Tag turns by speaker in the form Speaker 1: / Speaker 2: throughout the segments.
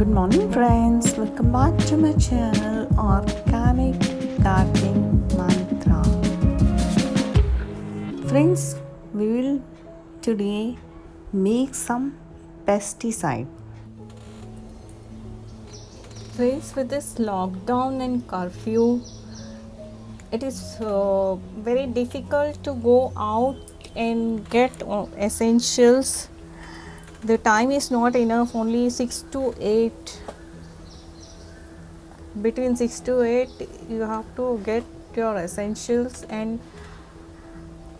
Speaker 1: Good morning, friends. Welcome back to my channel Organic Gardening Mantra. Friends, we will today make some pesticide.
Speaker 2: Friends, with this lockdown and curfew, it is very difficult to go out and get essentials. The time is not enough, only 6 to 8. Between 6 to 8, you have to get your essentials, and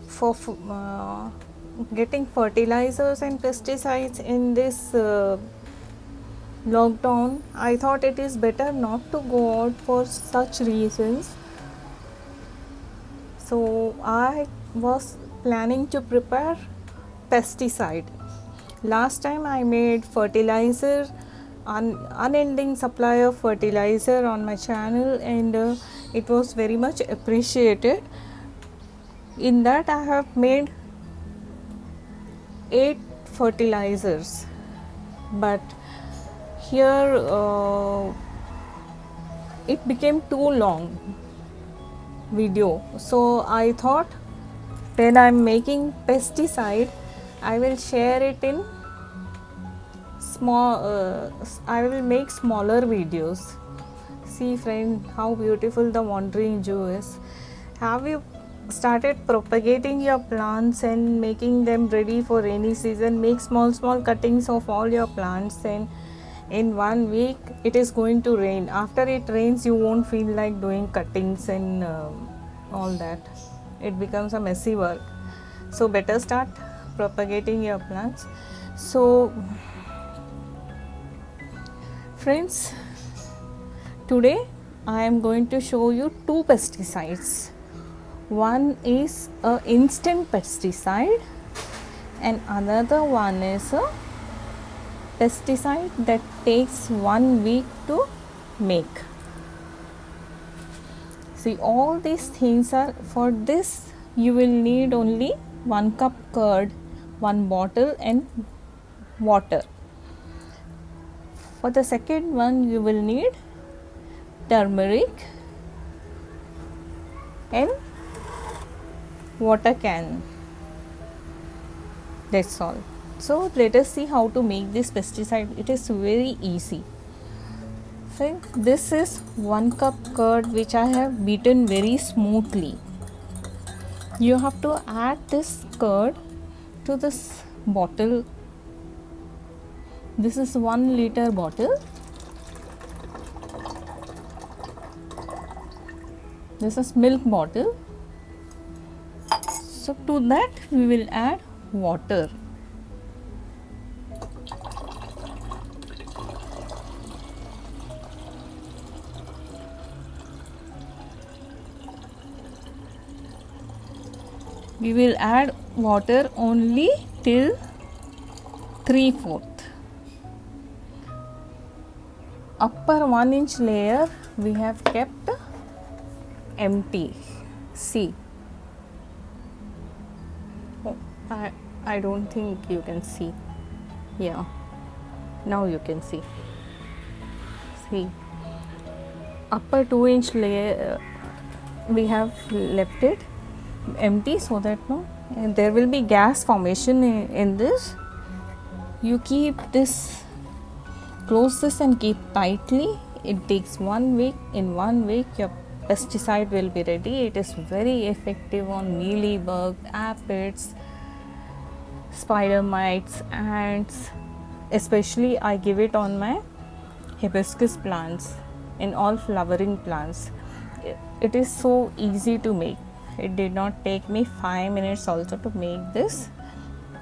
Speaker 2: for getting fertilizers and pesticides in this lockdown, I thought it is better not to go out for such reasons. So I was planning to prepare pesticide. Last time I made fertilizer, unending supply of fertilizer on my channel, and it was very much appreciated. In that I have made 8 fertilizers, but here it became too long video, so I thought when I'm making pesticide, I will share it in I will make smaller videos. See friend, how beautiful the wandering Jew is. Have you started propagating your plants and making them ready for rainy season? Make small cuttings of all your plants, and in 1 week it is going to rain. After it rains, you won't feel like doing cuttings and all that. It becomes a messy work. So better start propagating your plants. So friends, today I am going to show you 2 pesticides. One is a instant pesticide and another one is a pesticide that takes 1 week to make. See, all these things are, for this you will need only 1 cup curd, 1 bottle and water. For the second one you will need turmeric and water can. That's all. So let us see how to make this pesticide. It is very easy. So this is 1 cup curd which I have beaten very smoothly. You have to add this curd to this bottle. This is 1 liter bottle. This is milk bottle. So to that we will add water. We will add water only till 3/4. Upper 1 inch layer we have kept empty. See, I don't think you can see. Yeah, now you can see. See, upper 2 inch layer we have left it empty, so that there will be gas formation in this. You keep this, close this and keep tightly. It takes 1 week. In 1 week your pesticide will be ready. It is very effective on mealybug, aphids, spider mites, ants. Especially I give it on my hibiscus plants, in all flowering plants. It is so easy to make. It did not take me 5 minutes also to make this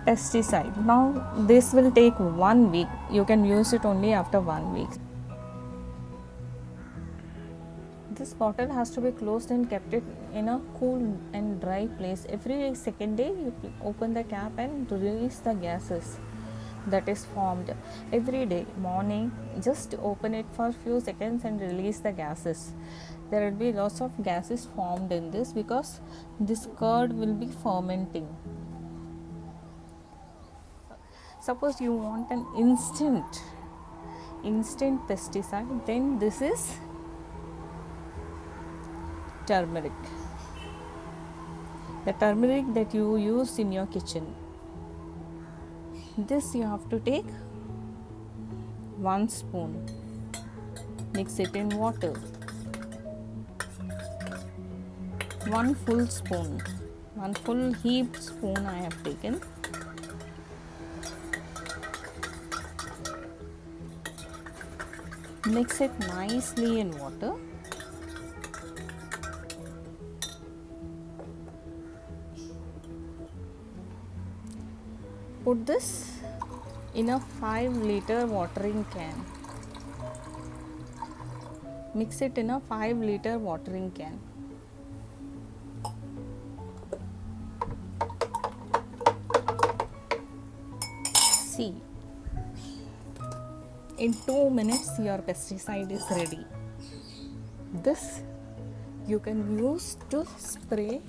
Speaker 2: pesticide. Now this will take 1 week. You can use it only after 1 week. This bottle has to be closed and kept it in a cool and dry place. Every second day you open the cap and release the gases that is formed. Every day morning, just open it for few seconds and release the gases. There will be lots of gases formed in this because this curd will be fermenting. Suppose you want an instant instant pesticide, then this is turmeric. The turmeric that you use in your kitchen. This you have to take 1 spoon, mix it in water, 1 full spoon, 1 full heaped spoon I have taken. Mix it nicely in water. Put this in a 5-liter watering can. Mix it in a 5-liter watering can. See, in 2 minutes your pesticide is ready. This you can use to spray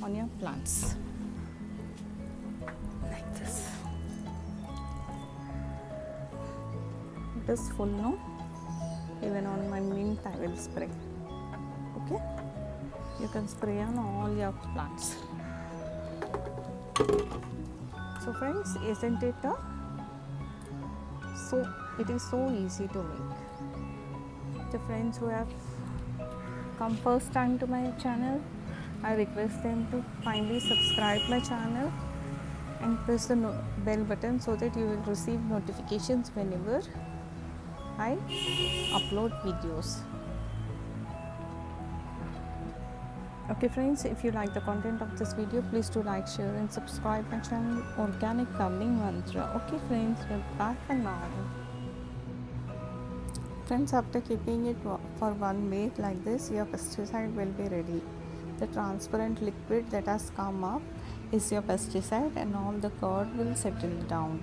Speaker 2: on your plants. Like this. It is full now. Even on my mint I will spray. Okay, you can spray on all your plants. So friends, isn't it it is so easy to make. The friends who have come first time to my channel, I request them to kindly subscribe my channel and press the bell button so that you will receive notifications whenever I upload videos. Okay friends, if you like the content of this video, please do like, share and subscribe my channel Organic Gardening Mantra. Okay friends, we're back for now. Friends, after keeping it for 1 week like this, your pesticide will be ready. The transparent liquid that has come up is your pesticide and all the curd will settle down.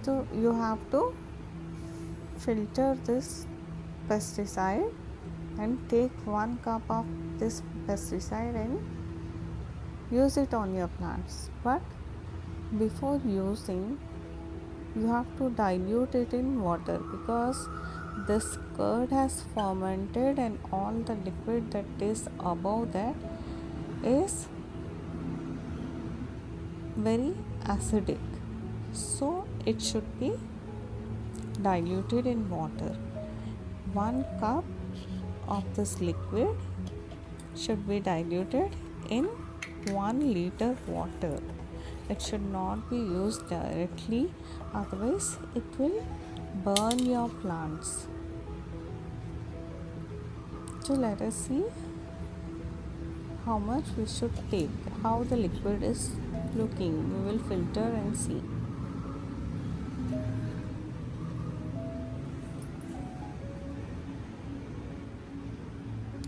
Speaker 2: So you have to filter this pesticide and take 1 cup of this pesticide and use it on your plants. But before using, you have to dilute it in water because this curd has fermented and all the liquid that is above that is very acidic. So it should be diluted in water. 1 cup of this liquid should be diluted in 1 liter water. It should not be used directly, otherwise it will burn your plants. So let us see how much we should take, how the liquid is looking. We will filter and see.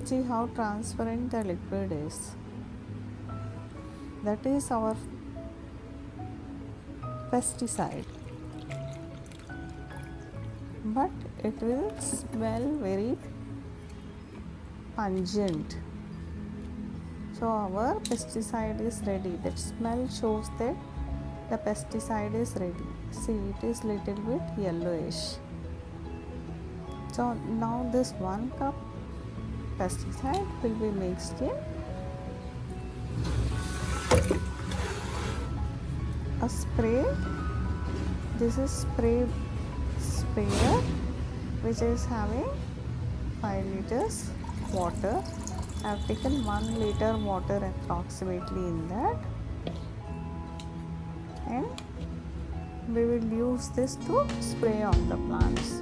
Speaker 2: See how transparent the liquid is. That is our pesticide, but it will smell very pungent. So our pesticide is ready. That smell shows that the pesticide is ready. See, it is little bit yellowish. So now this 1 cup pesticide will be mixed in a spray. This is sprayer which is having 5 liters water. I have taken 1 liter water approximately in that, and we will use this to spray on the plants.